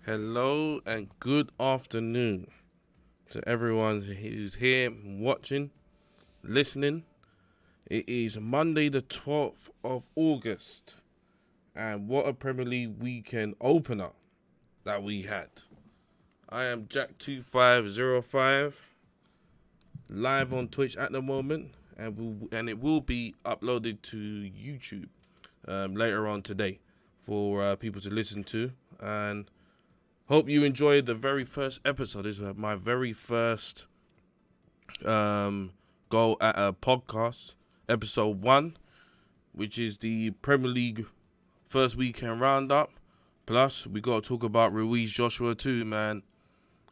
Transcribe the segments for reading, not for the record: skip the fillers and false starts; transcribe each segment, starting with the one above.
Hello and good afternoon to everyone who's here watching, listening. It is Monday the 12th of August, and what a Premier League weekend opener that we had. I am Jack2505, live on Twitch at the moment, and it will be uploaded to YouTube later on today for people to listen to. And hope you enjoyed the very first episode. This is my very first go at a podcast, episode 1, which is the Premier League first weekend roundup. Plus, we got to talk about Ruiz Joshua too, man.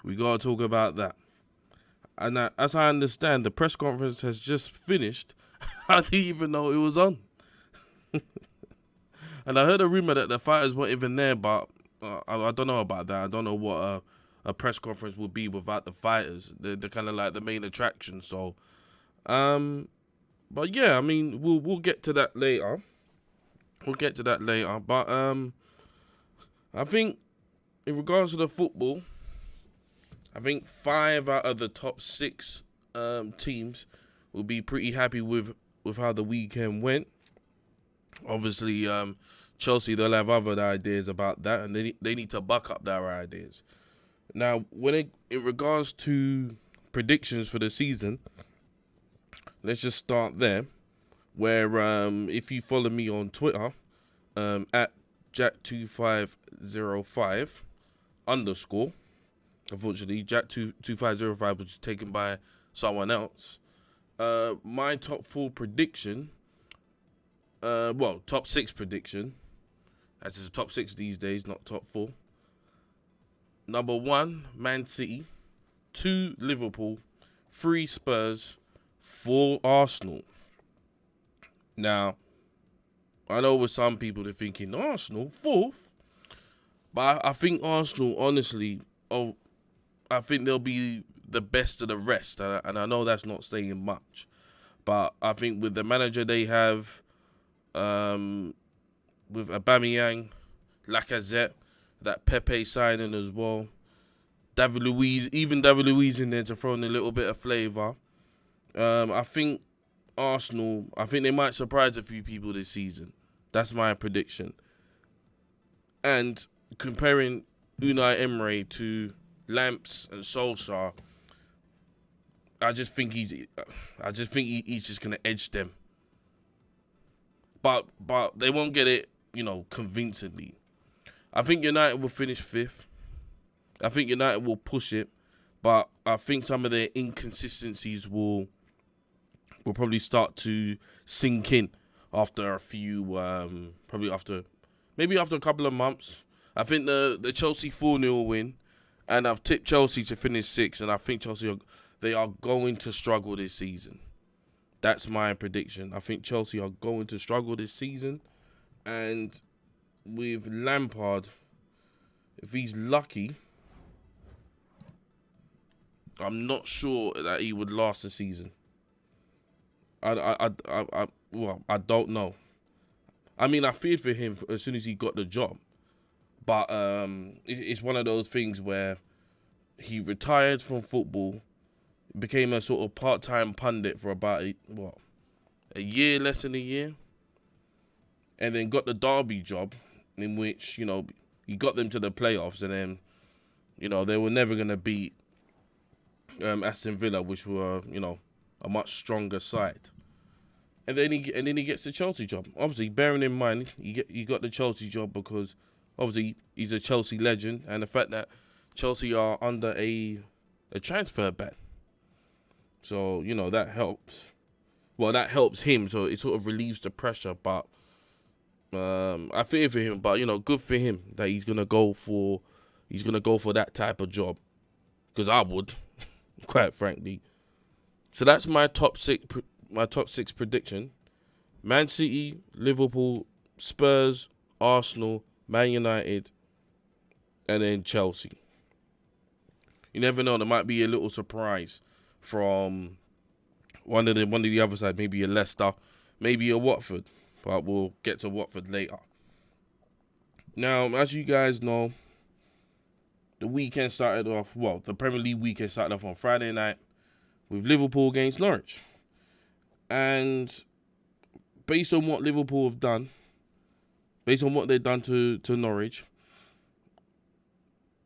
We got to talk about that. And as I understand, the press conference has just finished. I didn't even know it was on. And I heard a rumor that the fighters weren't even there, but I don't know about that. I don't know what a press conference would be without the fighters. They're kind of like the main attraction. So, but yeah, I mean, we'll get to that later. But I think in regards to the football, I think 5 out of the top 6 teams will be pretty happy with how the weekend went. Obviously, Chelsea, they'll have other ideas about that, and they need to buck up their ideas. Now, in regards to predictions for the season, let's just start there, where if you follow me on Twitter, at Jack2505 _, unfortunately, Jack2505 was taken by someone else. My top 4 prediction, top 6 prediction, as it's a top 6 these days, not top 4. Number 1, Man City. 2, Liverpool. 3, Spurs. 4, Arsenal. Now, I know with some people they're thinking, Arsenal, 4th? But I think Arsenal, honestly, I think they'll be the best of the rest. And I know that's not saying much. But I think with the manager they have, with Aubameyang, Lacazette, that Pepe signing as well, David Luiz in there to throw in a little bit of flavour. I think Arsenal, they might surprise a few people this season. That's my prediction. And comparing Unai Emery to Lamps and Solskjaer, I just think he's just gonna edge them. But they won't get it, convincingly. I think United will finish 5th. I think United will push it, but I think some of their inconsistencies will probably start to sink in after a few, maybe after a couple of months. I think the Chelsea 4-0 win, and I've tipped Chelsea to finish 6th, and I think Chelsea they are going to struggle this season. That's my prediction. I think Chelsea are going to struggle this season. And with Lampard, if he's lucky, I'm not sure that he would last the season. I don't know. I mean, I feared for him as soon as he got the job. But it's one of those things where he retired from football, became a sort of part-time pundit for about a year, less than a year, and then got the Derby job, in which he got them to the playoffs, and then they were never gonna beat Aston Villa, which were a much stronger side, and then he gets the Chelsea job. Obviously, bearing in mind he got the Chelsea job because obviously he's a Chelsea legend, and the fact that Chelsea are under a transfer ban. So, that helps. Well, that helps him, so it sort of relieves the pressure. But I fear for him. But, good for him that he's gonna go for that type of job. Because I would, quite frankly. So that's my top 6 prediction. Man City, Liverpool, Spurs, Arsenal, Man United, and then Chelsea. You never know, there might be a little surprise from one of the other side, maybe a Leicester, maybe a Watford, but we'll get to Watford later. Now, as you guys know, the weekend started off, the Premier League weekend started off on Friday night with Liverpool against Norwich. And based on what Liverpool have done, based on what they've done to Norwich,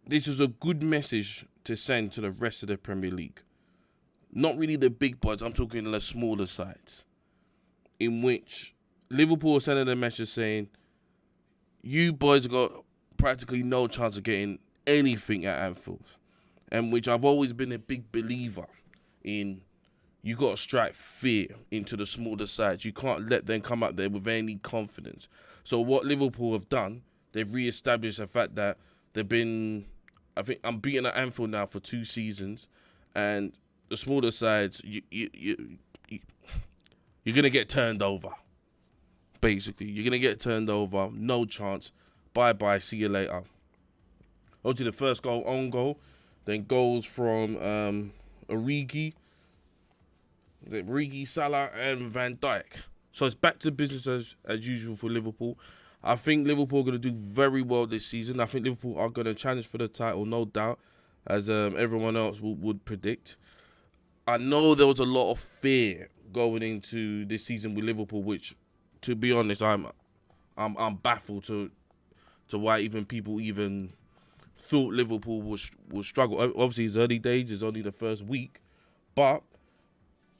this is a good message to send to the rest of the Premier League. Not really the big boys, I'm talking the smaller sides, in which Liverpool are sending a message saying, you boys got practically no chance of getting anything at Anfield. And which I've always been a big believer in. You got to strike fear into the smaller sides. You can't let them come up there with any confidence. So what Liverpool have done, they've re-established the fact that they've been, I think, unbeaten at Anfield now for 2 seasons. And the smaller sides, you're going to get turned over. Basically, you're going to get turned over. No chance. Bye-bye. See you later. On to the first goal, own goal. Then goals from Origi, Salah, and Van Dijk. So it's back to business as usual for Liverpool. I think Liverpool are going to do very well this season. I think Liverpool are going to challenge for the title, no doubt, as everyone else would predict. I know there was a lot of fear going into this season with Liverpool, which, to be honest, I'm baffled to why people even thought Liverpool would struggle. Obviously, it's early days. It's only the first week, but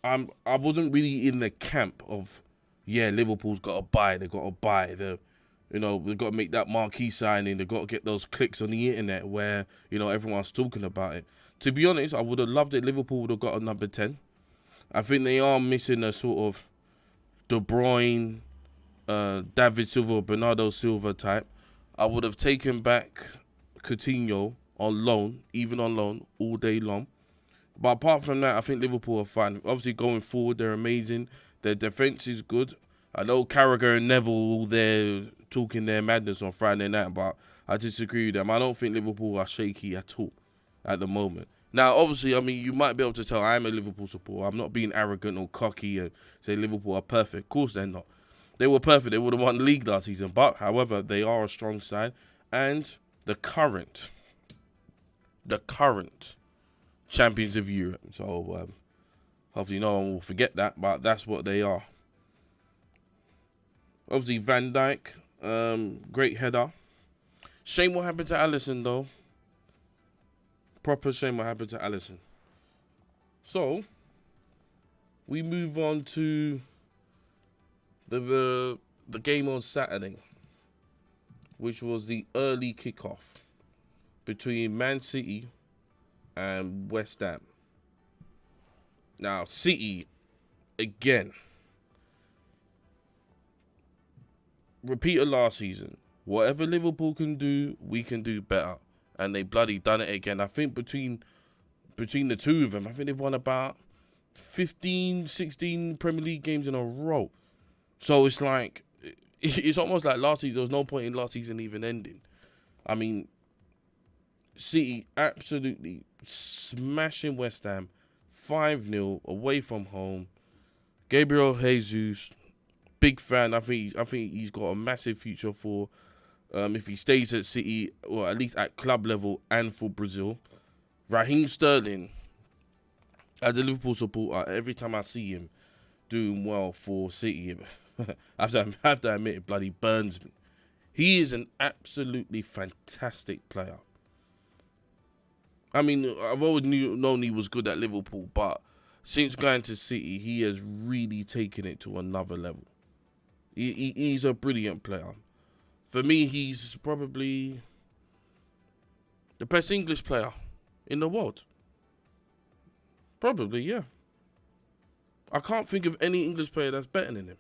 I wasn't really in the camp of, Liverpool's got to buy. They've got to buy. They've got to make that marquee signing. They've got to get those clicks on the internet where, everyone's talking about it. To be honest, I would have loved it. Liverpool would have got a number 10. I think they are missing a sort of De Bruyne, David Silva, Bernardo Silva type. I would have taken back Coutinho on loan, all day long. But apart from that, I think Liverpool are fine. Obviously, going forward, they're amazing. Their defence is good. I know Carragher and Neville, they're talking their madness on Friday night, but I disagree with them. I don't think Liverpool are shaky at all at the moment. Now, obviously, you might be able to tell I'm a Liverpool supporter. I'm not being arrogant or cocky and say Liverpool are perfect. Of course they're not. They were perfect. They would have won the league last season. But, however, they are a strong side. And the current champions of Europe. So, hopefully no one will forget that, but that's what they are. Obviously, Van Dijk, great header. Shame what happened to Alisson, though. Proper shame what happened to Alisson. So, we move on to the game on Saturday, which was the early kickoff between Man City and West Ham. Now, City, again, repeat of last season. Whatever Liverpool can do, we can do better. And they bloody done it again. I think between the two of them, I think they've won about 15, 16 Premier League games in a row. So it's like, it's almost like last season, there was no point in last season even ending. City absolutely smashing West Ham 5-0 away from home. Gabriel Jesus, big fan. I think he's got a massive future for if he stays at City, or at least at club level and for Brazil. Raheem Sterling, as a Liverpool supporter, every time I see him doing well for City, I have to admit, it bloody burns me. He is an absolutely fantastic player. I've always known he was good at Liverpool, but since going to City, he has really taken it to another level. He's a brilliant player. For me, he's probably the best English player in the world. Probably, yeah. I can't think of any English player that's better than him.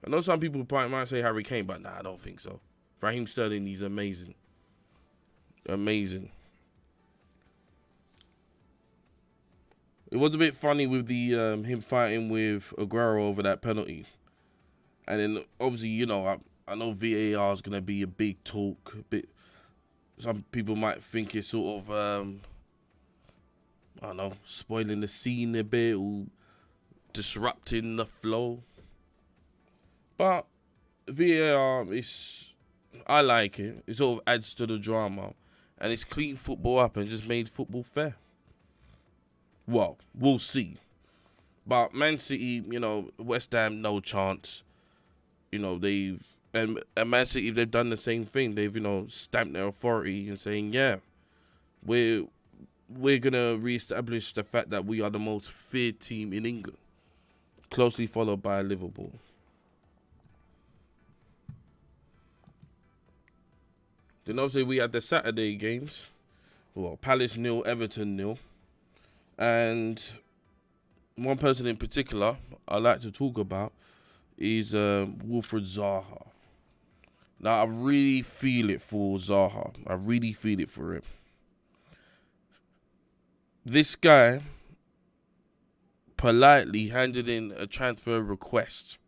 I know some people might say Harry Kane, but nah, I don't think so. Raheem Sterling, he's amazing. Amazing. It was a bit funny with the him fighting with Aguero over that penalty. And then, obviously, I know VAR is going to be a big talk. Some people might think it's sort of, I don't know, spoiling the scene a bit or disrupting the flow. But VAR is I like it. It sort of adds to the drama, and it's cleaned football up and just made football fair. Well, we'll see. But Man City, West Ham, no chance. They've and Man City, they've done the same thing. They've stamped their authority and saying, yeah, we're gonna reestablish the fact that we are the most feared team in England, closely followed by Liverpool. Then obviously we had the Saturday games. Well, Palace 0, Everton 0, and one person in particular I like to talk about is Wilfred Zaha. Now I really feel it for Zaha. I really feel it for him. This guy politely handed in a transfer request,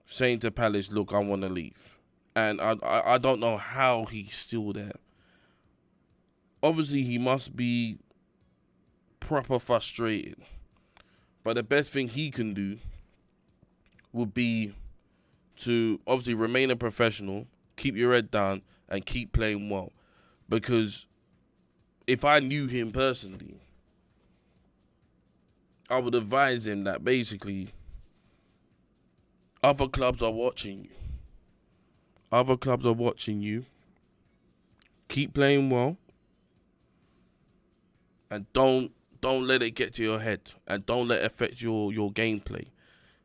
saying to Palace, "Look, I want to leave," and I don't know how he's still there. Obviously, he must be proper frustrated. But the best thing he can do would be to obviously remain a professional, keep your head down, and keep playing well. Because if I knew him personally, I would advise him that basically other clubs are watching you. Other clubs are watching you. Keep playing well, and don't let it get to your head, and don't let it affect your gameplay.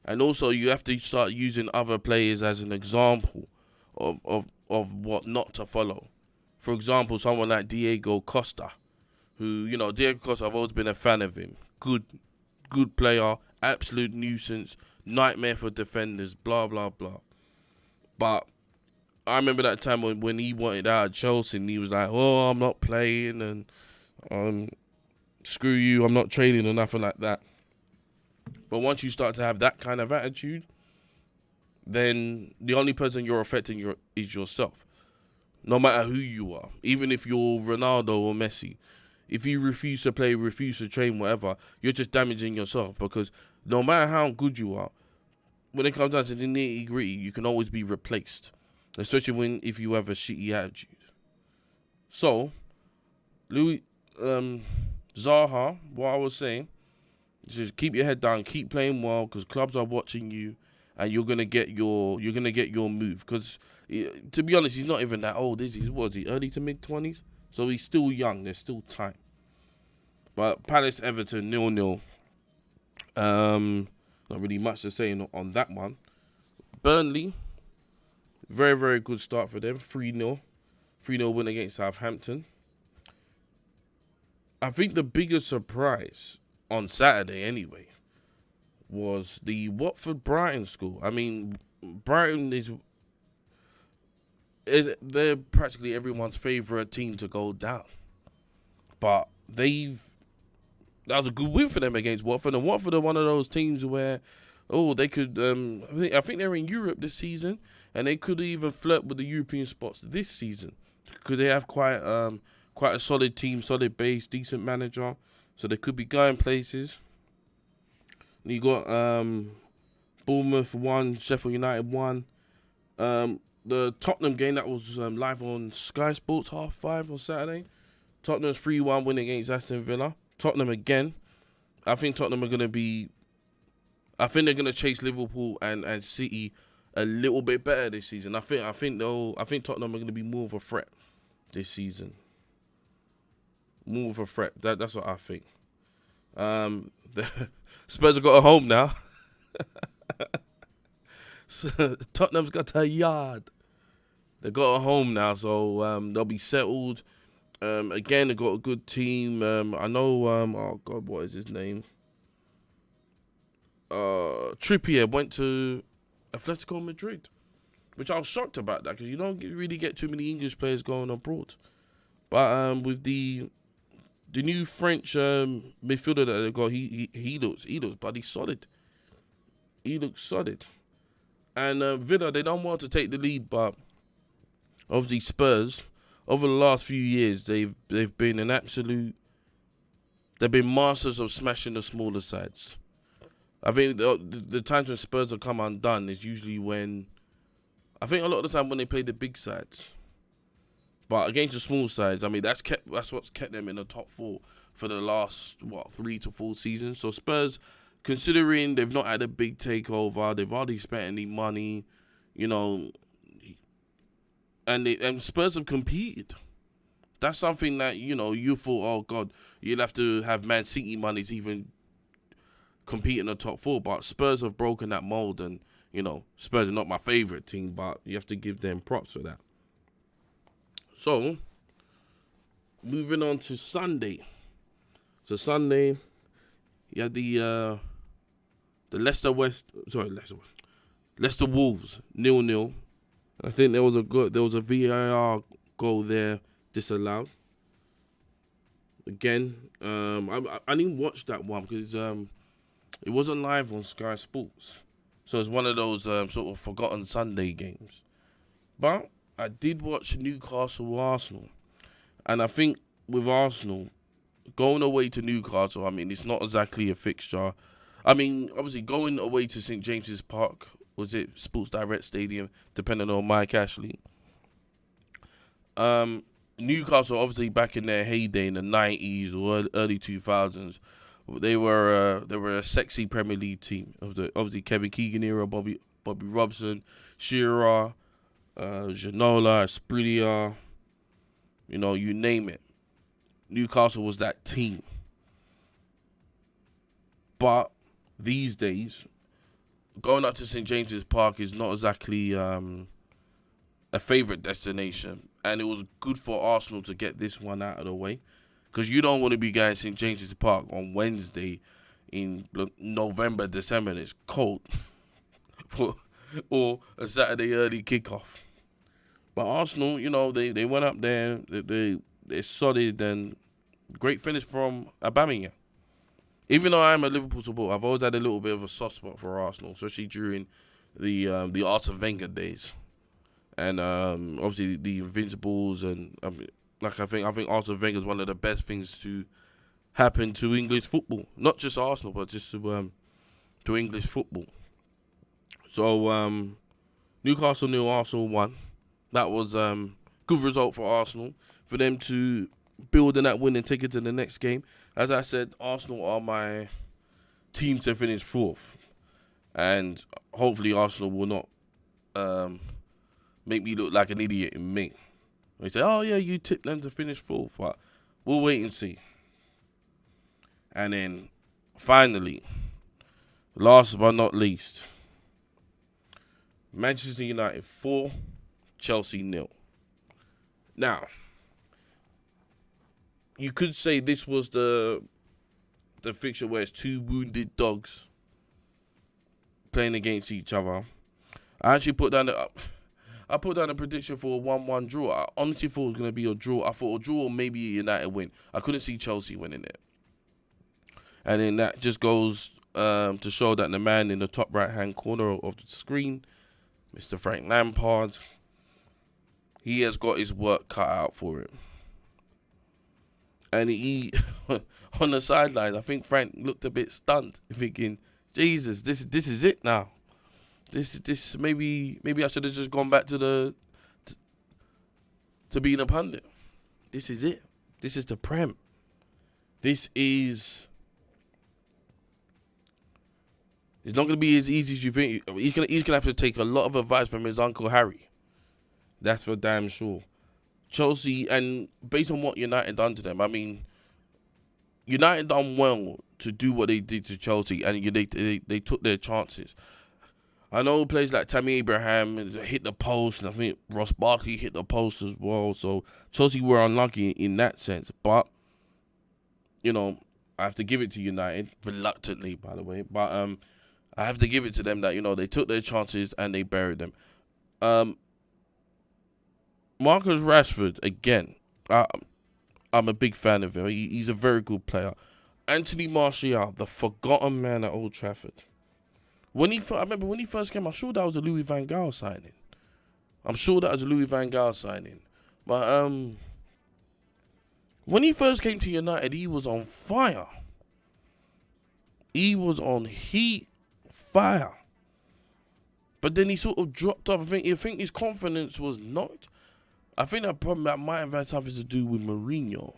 And also, you have to start using other players as an example of what not to follow. For example, someone like Diego Costa, who, Diego Costa, I've always been a fan of him. Good player, absolute nuisance, nightmare for defenders, blah, blah, blah. But I remember that time when he wanted out of Chelsea and he was like, oh, I'm not playing and screw you, I'm not trading or nothing like that. But once you start to have that kind of attitude, then the only person you're affecting is yourself. No matter who you are. Even if you're Ronaldo or Messi. If you refuse to play, refuse to train, whatever, you're just damaging yourself. Because no matter how good you are, when it comes down to the nitty-gritty, you can always be replaced. Especially if you have a shitty attitude. So, Zaha, what I was saying, just keep your head down, keep playing well, because clubs are watching you, and you're gonna get your move. Because to be honest, he's not even that old, is he? What is he? Early to mid 20s, so he's still young. There's still time. But Palace Everton 0-0. Not really much to say on that one. Burnley, very very good start for them. 3-0 win against Southampton. I think the biggest surprise on Saturday anyway was the Watford-Brighton score. I mean, Brighton they're practically everyone's favourite team to go down. But that was a good win for them against Watford. And Watford are one of those teams where, they could, I think they're in Europe this season, and they could even flirt with the European spots this season. Because they have quite a solid team, solid base, decent manager. So they could be going places. You got Bournemouth 1, Sheffield United 1. The Tottenham game that was live on Sky Sports 5:30 on Saturday. Tottenham's 3-1 win against Aston Villa. Tottenham again. I think Tottenham are going to be... I think they're going to chase Liverpool and City a little bit better this season. I think Tottenham are going to be more of a threat this season. More of a threat. That's what I think. The Spurs have got a home now. So, Tottenham's got a yard. They got a home now, so they'll be settled. Again, they got a good team. I know. Oh God, what is his name? Trippier went to Atletico Madrid, which I was shocked about that because you don't really get too many English players going abroad. But with the new French midfielder that they got, he looks bloody solid. He looks solid. And Villa, they don't want to take the lead, but obviously Spurs, over the last few years, they've been an absolute... They've been masters of smashing the smaller sides. I think the times when Spurs have come undone is usually when I think a lot of the time when they play the big sides, but against the small sides, I mean that's what's kept them in the top four for the last 3 to 4 seasons. So Spurs, considering they've not had a big takeover, they've hardly spent any money, you know, and Spurs have competed. That's something that you thought, oh God, you'll have to have Man City money to even compete in the top four. But Spurs have broken that mold, and Spurs are not my favorite team, but you have to give them props for that. So, moving on to Sunday. So Sunday, you had the Leicester Wolves 0-0. I think there was a VAR goal there disallowed. Again, I didn't watch that one because it wasn't live on Sky Sports, so it's one of those sort of forgotten Sunday games. But I did watch Newcastle Arsenal, and I think with Arsenal going away to Newcastle, I mean it's not exactly a fixture. I mean, obviously going away to St James's Park, was it Sports Direct Stadium, depending on Mike Ashley. Newcastle, obviously back in their heyday in the 90s or early 2000s, they were a sexy Premier League team. Obviously Kevin Keegan era, Bobby Robson, Shearer, Ginola, Asprilla, you name it. Newcastle was that team. But these days, going up to St James's Park is not exactly a favourite destination. And it was good for Arsenal to get this one out of the way. Because you don't want to be going to St James's Park on Wednesday in November, December, and it's cold. Or a Saturday early kickoff. But Arsenal, they went up there. They're solid, and great finish from Aubameyang. Even though I'm a Liverpool supporter, I've always had a little bit of a soft spot for Arsenal, especially during the Arsene Wenger days. And obviously the Invincibles, and I think Arsene Wenger is one of the best things to happen to English football, not just Arsenal, but just to English football. So Newcastle 0, Arsenal 1. That was good result for Arsenal, for them to build on that win and take it to the next game. As I said, Arsenal are my team to finish fourth, and hopefully Arsenal will not make me look like an idiot in May. They say, oh yeah, you tipped them to finish fourth, but we'll wait and see. And then finally, last but not least, Manchester United 4, Chelsea 0. Now, you could say this was the fixture where it's two wounded dogs playing against each other. I actually put down a prediction for a 1-1 draw. I honestly thought it was going to be a draw. I thought a draw or maybe a United win. I couldn't see Chelsea winning it. And then that just goes to show that the man in the top right-hand corner of the screen, Mr. Frank Lampard, he has got his work cut out for him. And he, on the sidelines, I think Frank looked a bit stunned, thinking, Jesus, this is it now. This maybe I should have just gone back to being a pundit. This is it. This is the Prem. It's not gonna be as easy as you think. He's gonna have to take a lot of advice from his Uncle Harry. That's for damn sure. Chelsea, and based on what United done to them, I mean, United done well to do what they did to Chelsea, and they took their chances. I know players like Tammy Abraham hit the post, and I think Ross Barkley hit the post as well. So Chelsea were unlucky in that sense. But, I have to give it to United, reluctantly, by the way. But I have to give it to them that, they took their chances and they buried them. Marcus Rashford, again, I'm a big fan of him. He's a very good player. Anthony Martial, the forgotten man at Old Trafford. I remember when he first came, I'm sure that was a Louis van Gaal signing. But when he first came to United, he was on fire. He was on heat fire. But then he sort of dropped off. I think his confidence was knocked. I think that might have had something to do with Mourinho.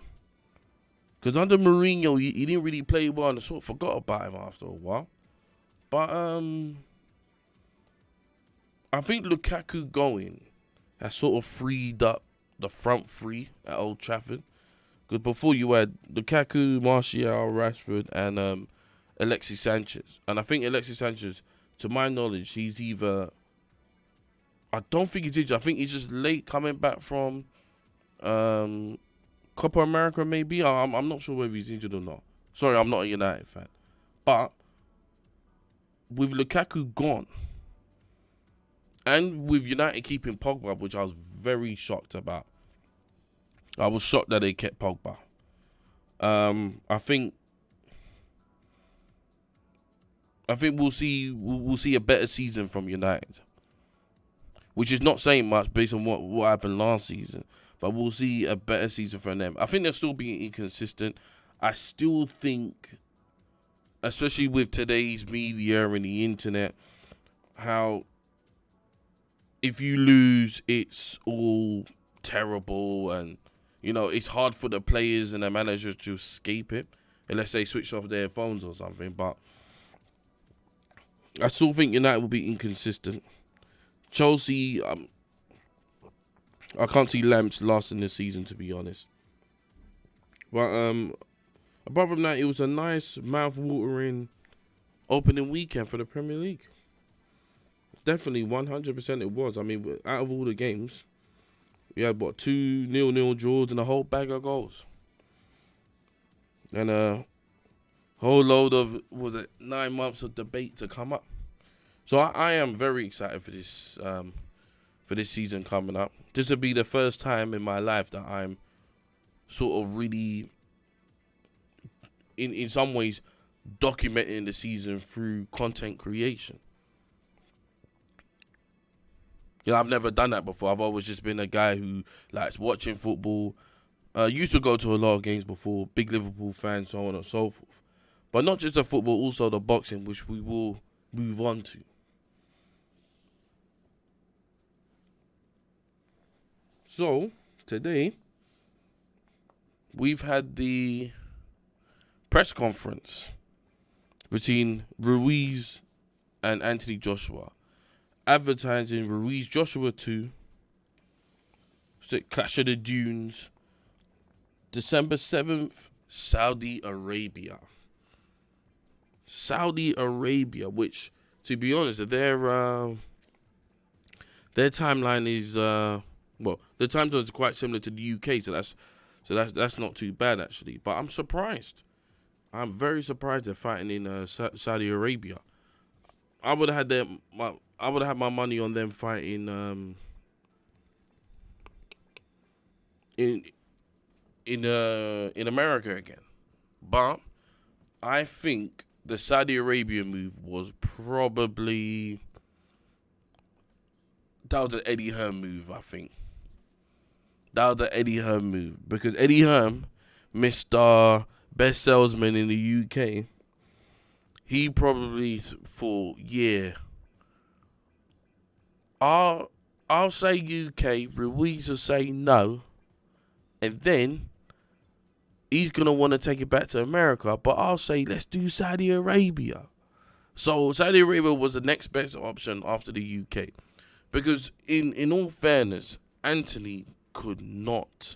Because under Mourinho, he didn't really play well and I sort of forgot about him after a while. But I think Lukaku going has sort of freed up the front three at Old Trafford. Because before you had Lukaku, Martial, Rashford, and Alexis Sanchez. And I think Alexis Sanchez, to my knowledge, he's either... I don't think he's injured. I think he's just late coming back from Copa America, maybe. I'm not sure whether he's injured or not. Sorry, I'm not a United fan. But with Lukaku gone, and with United keeping Pogba, which I was very shocked about. I was shocked that they kept Pogba. I think we'll see a better season from United, which is not saying much based on what happened last season. But we'll see a better season from them. I think they're still being inconsistent. I still think, especially with today's media and the internet, how if you lose, it's all terrible and, it's hard for the players and the manager to escape it unless they switch off their phones or something. But I still think United will be inconsistent. Chelsea, I can't see Lamps lasting this season, to be honest. But apart from that, it was a nice, mouth-watering opening weekend for the Premier League. Definitely, 100% it was. I mean, out of all the games, we had, 2 0-0 draws and a whole bag of goals. And a whole load of, 9 months of debate to come up. So I am very excited for this season coming up. This will be the first time in my life that I'm sort of really, in some ways, documenting the season through content creation. I've never done that before. I've always just been a guy who likes watching football. Used to go to a lot of games before, big Liverpool fan, so on and so forth. But not just the football, also the boxing, which we will move on to. So, today, we've had the press conference between Ruiz and Anthony Joshua, advertising Ruiz Joshua 2, Clash of the Dunes, December 7th, Saudi Arabia. Saudi Arabia, which, to be honest, their timeline is the time zone is quite similar to the UK, so that's not too bad actually. But I'm surprised. I'm very surprised they're fighting in Saudi Arabia. I would have had my money on them fighting in America again. But I think the Saudi Arabia move was probably that was an Eddie Hearn move, I think. That was an Eddie Hearn move. Because Eddie Hearn, Mr. Best Salesman in the UK, he probably thought, I'll say UK, Ruiz will say no, and then he's going to want to take it back to America, but I'll say, let's do Saudi Arabia. So Saudi Arabia was the next best option after the UK. Because in all fairness, Anthony could not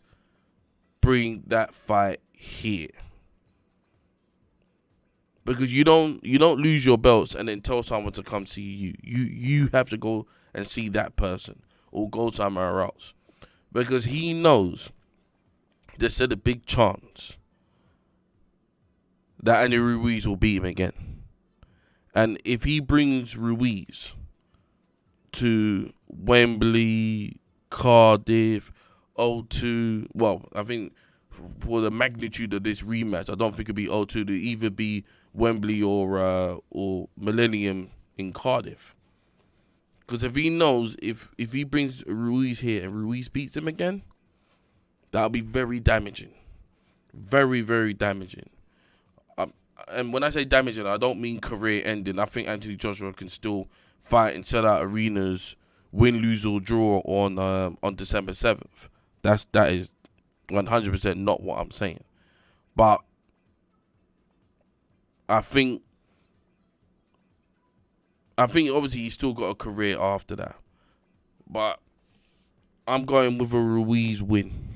bring that fight here. Because you don't lose your belts and then tell someone to come see you. You have to go and see that person or go somewhere else. Because he knows there's a big chance that Andy Ruiz will beat him again. And if he brings Ruiz to Wembley, Cardiff, O2, well, I think for the magnitude of this rematch, I don't think it'll be O2. It'll either be Wembley or Millennium in Cardiff. Because if he knows, if he brings Ruiz here and Ruiz beats him again, that'll be very damaging. Very, very damaging. And when I say damaging, I don't mean career ending. I think Anthony Joshua can still fight in sellout arenas, win, lose or draw on December 7th. That is 100% not what I'm saying. But I think obviously he's still got a career after that. But I'm going with a Ruiz win.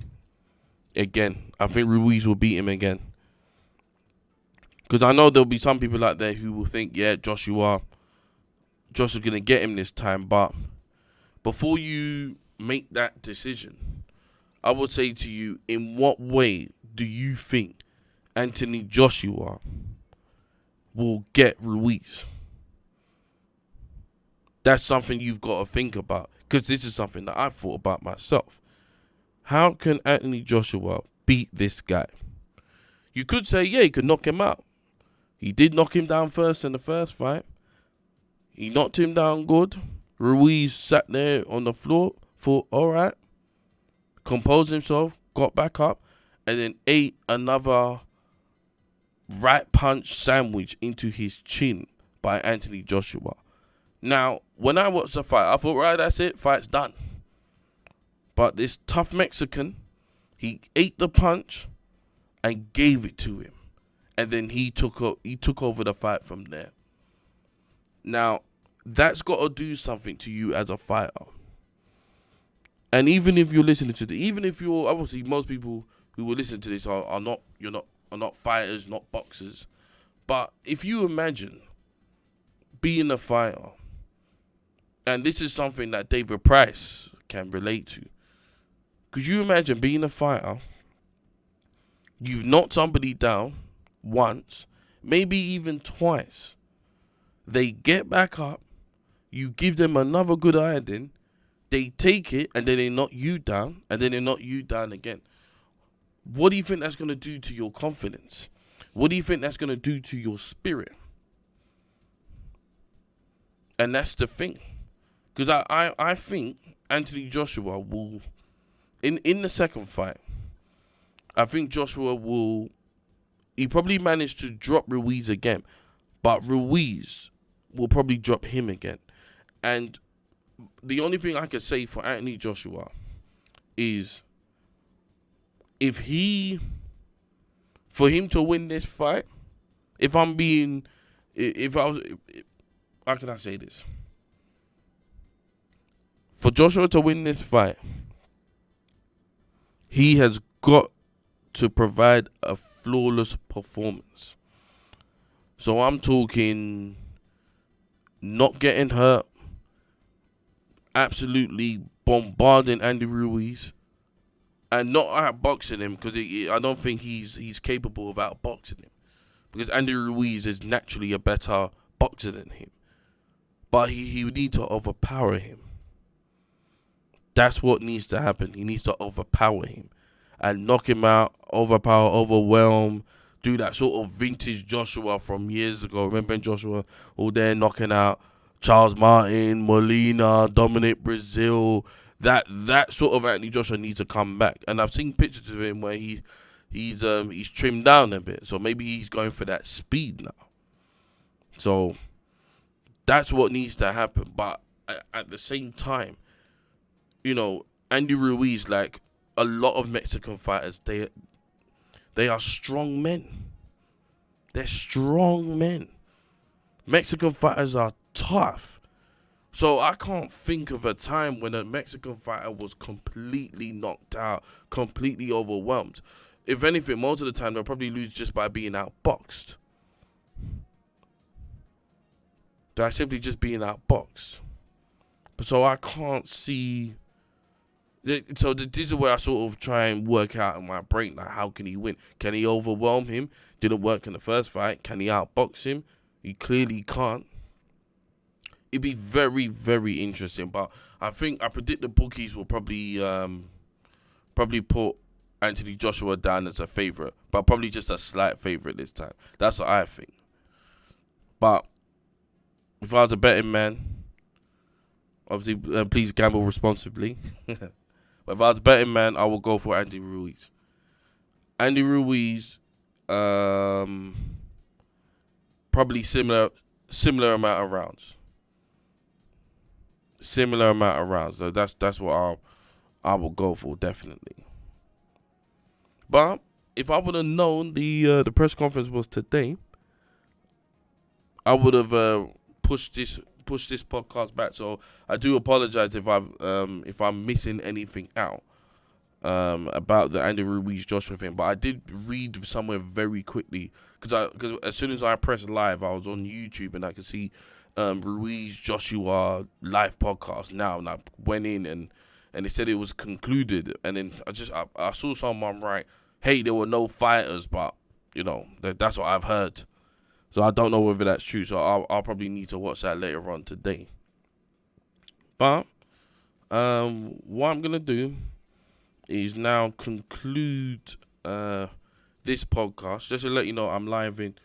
Again, I think Ruiz will beat him again. Because I know there'll be some people out there who will think, yeah, Joshua's going to get him this time. But before you make that decision, I would say to you, in what way do you think Anthony Joshua will get Ruiz? That's something you've got to think about. Because this is something that I've thought about myself. How can Anthony Joshua beat this guy? You could say, yeah, he could knock him out. He did knock him down first in the first fight. He knocked him down good. Ruiz sat there on the floor, thought, all right, composed himself, got back up, and then ate another right punch sandwich into his chin by Anthony Joshua. Now, when I watched the fight, I thought, right, that's it, fight's done. But this tough Mexican, he ate the punch and gave it to him. And then he took over the fight from there. Now, that's got to do something to you as a fighter. And even if you're listening to this, even if you're, obviously most people who will listen to this are not fighters, not boxers. But if you imagine being a fighter, and this is something that David Price can relate to. Could you imagine being a fighter? You've knocked somebody down once, maybe even twice. They get back up. You give them another good iron. They take it, and then they knock you down, and then they knock you down again. What do you think that's going to do to your confidence? What do you think that's going to do to your spirit? And that's the thing. Because I think Anthony Joshua will, in the second fight, I think Joshua will, he probably managed to drop Ruiz again, but Ruiz will probably drop him again. And the only thing I can say for Anthony Joshua is for him to win this fight, how can I say this? For Joshua to win this fight, he has got to provide a flawless performance. So I'm talking not getting hurt, absolutely bombarding Andy Ruiz, and not outboxing him, because I don't think he's capable of outboxing him, because Andy Ruiz is naturally a better boxer than him. But he would need to overpower him. That's what needs to happen. He needs to overpower him and knock him out, overpower, overwhelm, do that sort of vintage Joshua from years ago. Remember Joshua all there knocking out Charles Martin, Molina, Dominic Brazil. That sort of Anthony Joshua needs to come back. And I've seen pictures of him where he's trimmed down a bit. So maybe he's going for that speed now. So that's what needs to happen. But at the same time, you know, Andy Ruiz, like a lot of Mexican fighters, they are strong men. They're strong men. Mexican fighters are tough. So I can't think of a time when a Mexican fighter was completely knocked out, completely overwhelmed. If anything, most of the time they'll probably lose just by being outboxed. They're simply just being outboxed. So I can't see. So this is where I sort of try and work out in my brain, like, how can he win? Can he overwhelm him? Didn't work in the first fight. Can he outbox him? He clearly can't. It'd be very, very interesting. But I predict the bookies will probably put Anthony Joshua down as a favorite, but probably just a slight favorite this time. That's what I think. But if I was a betting man, obviously, please gamble responsibly. But if I was a betting man, I would go for Andy Ruiz. Andy Ruiz, probably similar amount of rounds. similar amount of rounds. So that's what I will go for, definitely. But if I would have known the press conference was today, I would have pushed this podcast back. So I do apologize if I'm missing anything out about the Andy Ruiz Joshua thing. But I did read somewhere very quickly because as soon as I pressed live, I was on YouTube and I could see Ruiz Joshua live podcast now, and I went in and they said it was concluded. And then I saw someone write, "Hey, there were no fighters," but that's what I've heard. So I don't know whether that's true. So I'll probably need to watch that later on today. But what I'm gonna do is now conclude this podcast. Just to let you know, I'm live in.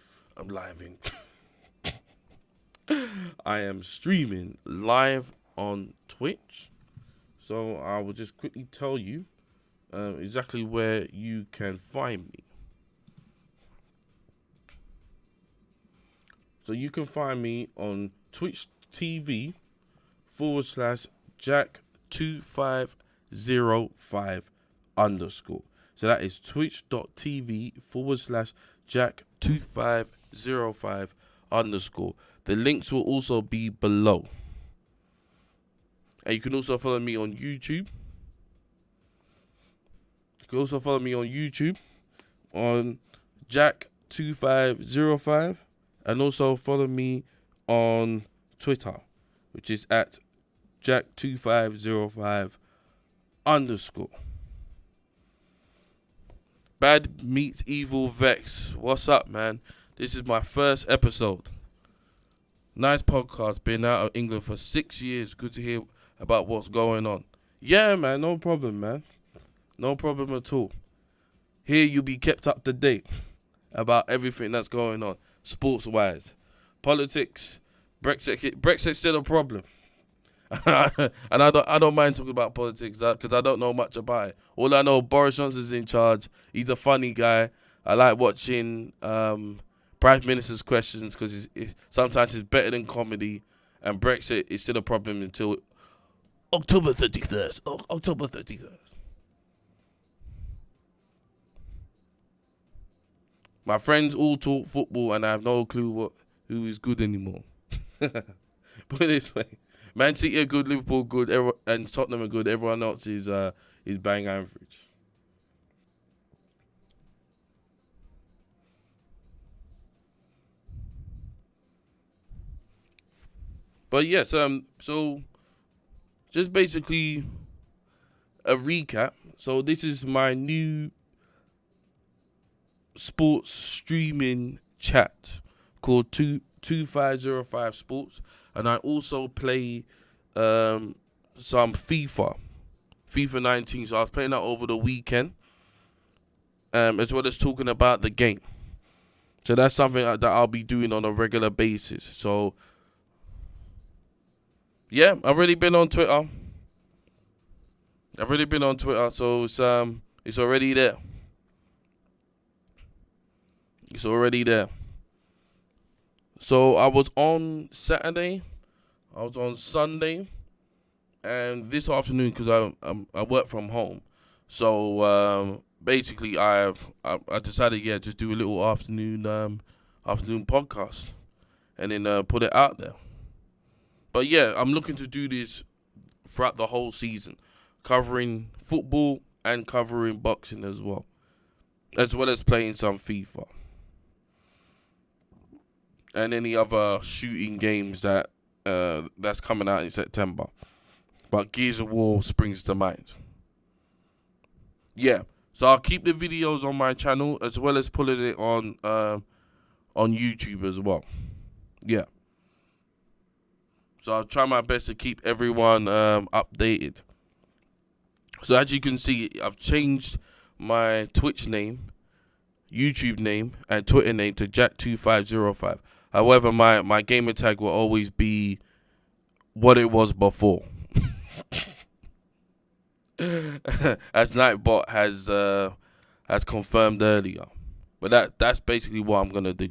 I am streaming live on Twitch. So I will just quickly tell you exactly where you can find me. So you can find me on Twitch TV /Jack2505 _. So that is twitch.tv /Jack2505 _. The links will also be below. And you can also follow me on YouTube. You can also follow me on YouTube on Jack2505. And also follow me on Twitter, which is at Jack2505 _. Bad meets evil Vex. What's up, man? This is my first episode. Nice podcast. Been out of England for 6 years. Good to hear about what's going on. Yeah, man. No problem, man. No problem at all. Here you'll be kept up to date about everything that's going on. Sports-wise, politics, Brexit's still a problem, and I don't mind talking about politics because I don't know much about it. All I know, Boris Johnson's in charge. He's a funny guy. I like watching Prime Minister's questions because sometimes it's better than comedy. And Brexit is still a problem until October 31st. October 31st. My friends all talk football, and I have no clue who is good anymore. Put it this way: Man City are good, Liverpool good, and Tottenham are good. Everyone else is bang average. But yes, so just basically a recap. So this is my new sports streaming chat called 2505 Sports, and I also play some FIFA 19. So I was playing that over the weekend, as well as talking about the game. So that's something that I'll be doing on a regular basis. So yeah, I've already been on Twitter. So it's already there. It's already there. So I was on Saturday, I was on Sunday, and this afternoon because I work from home. So basically, I decided just do a little afternoon podcast, and then put it out there. But yeah, I'm looking to do this throughout the whole season, covering football and covering boxing as well as playing some FIFA. And any other shooting games that's coming out in September. But Gears of War springs to mind. Yeah, so I'll keep the videos on my channel as well as putting it on YouTube as well. Yeah. So I'll try my best to keep everyone updated. So as you can see, I've changed my Twitch name, YouTube name, and Twitter name to Jack2505. However, my gamer tag will always be what it was before. As Nightbot has confirmed earlier. But that's basically what I'm gonna do.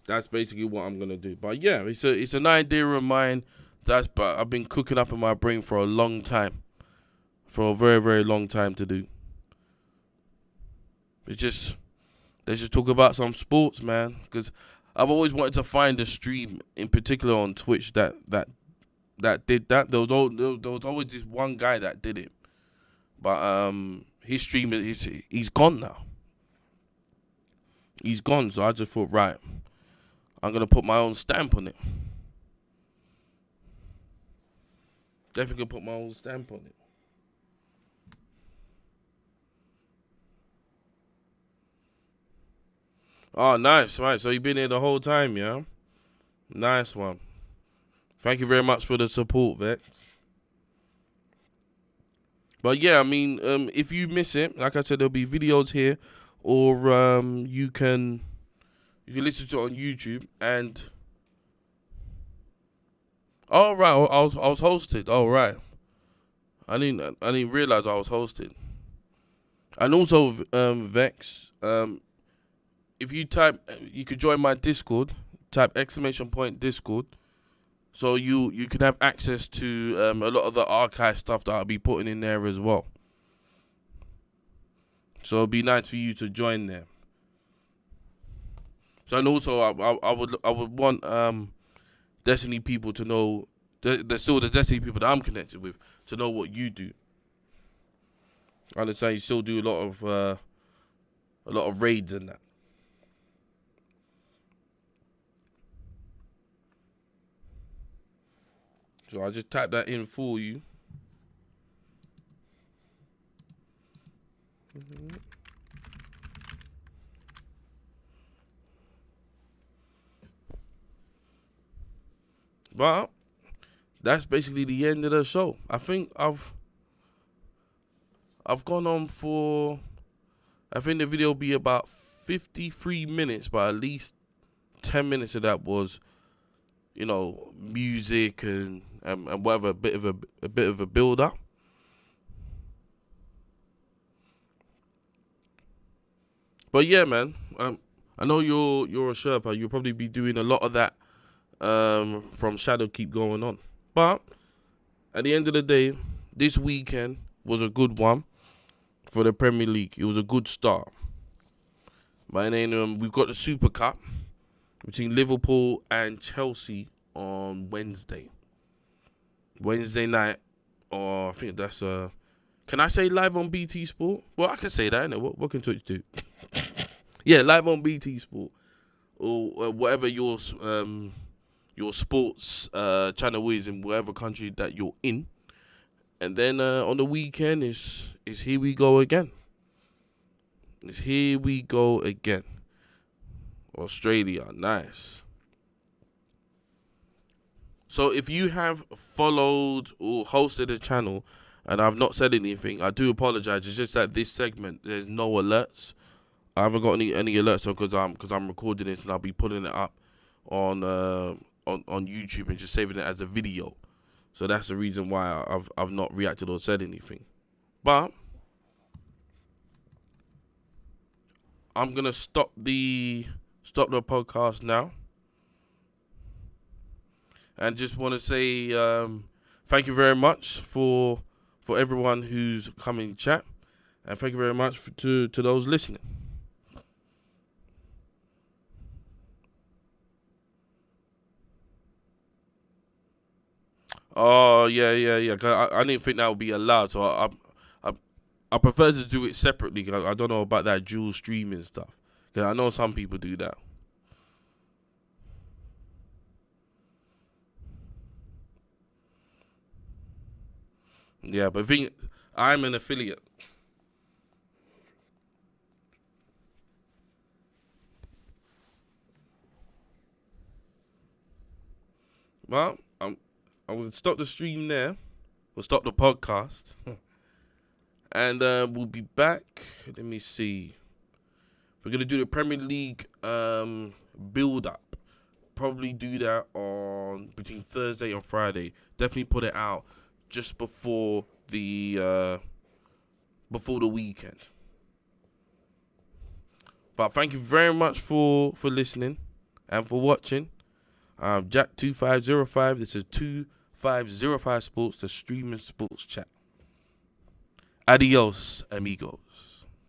That's basically what I'm gonna do. But yeah, it's an idea of mine but I've been cooking up in my brain for a long time, for a very very long time to do. It's just let's just talk about some sports, man, because I've always wanted to find a stream in particular on Twitch that did that. There was always this one guy that did it, but his stream he's gone now. He's gone, so I just thought, right, I'm gonna put my own stamp on it. Definitely gonna put my own stamp on it. Oh, nice, right? So you've been here the whole time, yeah? Nice one. Thank you very much for the support, Vex. But yeah, I mean, if you miss it, like I said, there'll be videos here, or you can listen to it on YouTube. And oh right, I was hosted. Oh right, I didn't realize I was hosted. And also, Vex, if you type, you could join my Discord. Type ! Discord. So you can have access to a lot of the archive stuff that I'll be putting in there as well. So it'd be nice for you to join there. So and also I would want Destiny people to know still the Destiny people that I'm connected with to know what you do. I understand you still do a lot of raids and that. So I just type that in for you. But that's basically the end of the show. I think I've gone on for. I think the video will be about 53 minutes, but at least 10 minutes of that was, music and whatever, a bit of a build up. But yeah, man. I know you're a Sherpa. You'll probably be doing a lot of that from Shadow Keep going on. But at the end of the day, this weekend was a good one for the Premier League. It was a good start. But then we've got the Super Cup between Liverpool and Chelsea on Wednesday. Wednesday night, or I think that's can I say live on BT Sport? Well, I can say that, innit? What can Twitch do? Yeah, live on BT Sport or whatever your sports channel is in whatever country that you're in. And then on the weekend is Here We Go Again. It's Here We Go Again. Australia, nice. So if you have followed or hosted a channel and I've not said anything, I do apologize. It's just that this segment there's no alerts. I haven't got any alerts because I'm recording this and I'll be putting it up on YouTube and just saving it as a video. So that's the reason why I've not reacted or said anything. But I'm gonna stop the podcast now, and just want to say thank you very much for everyone who's come in chat, and thank you very much to those listening. Oh yeah. 'Cause I didn't think that would be allowed, so I prefer to do it separately. 'Cause I don't know about that dual streaming stuff. 'Cause I know some people do that. Yeah, but I'm an affiliate. Well, I'm gonna stop the stream there. We'll stop the podcast, and we'll be back. Let me see. We're gonna do the Premier League build up. Probably do that on between Thursday and Friday. Definitely put it out just before the weekend. But thank you very much for listening. and for watching. I'm Jack2505. This is 2505 Sports, the streaming sports chat. Adios, amigos.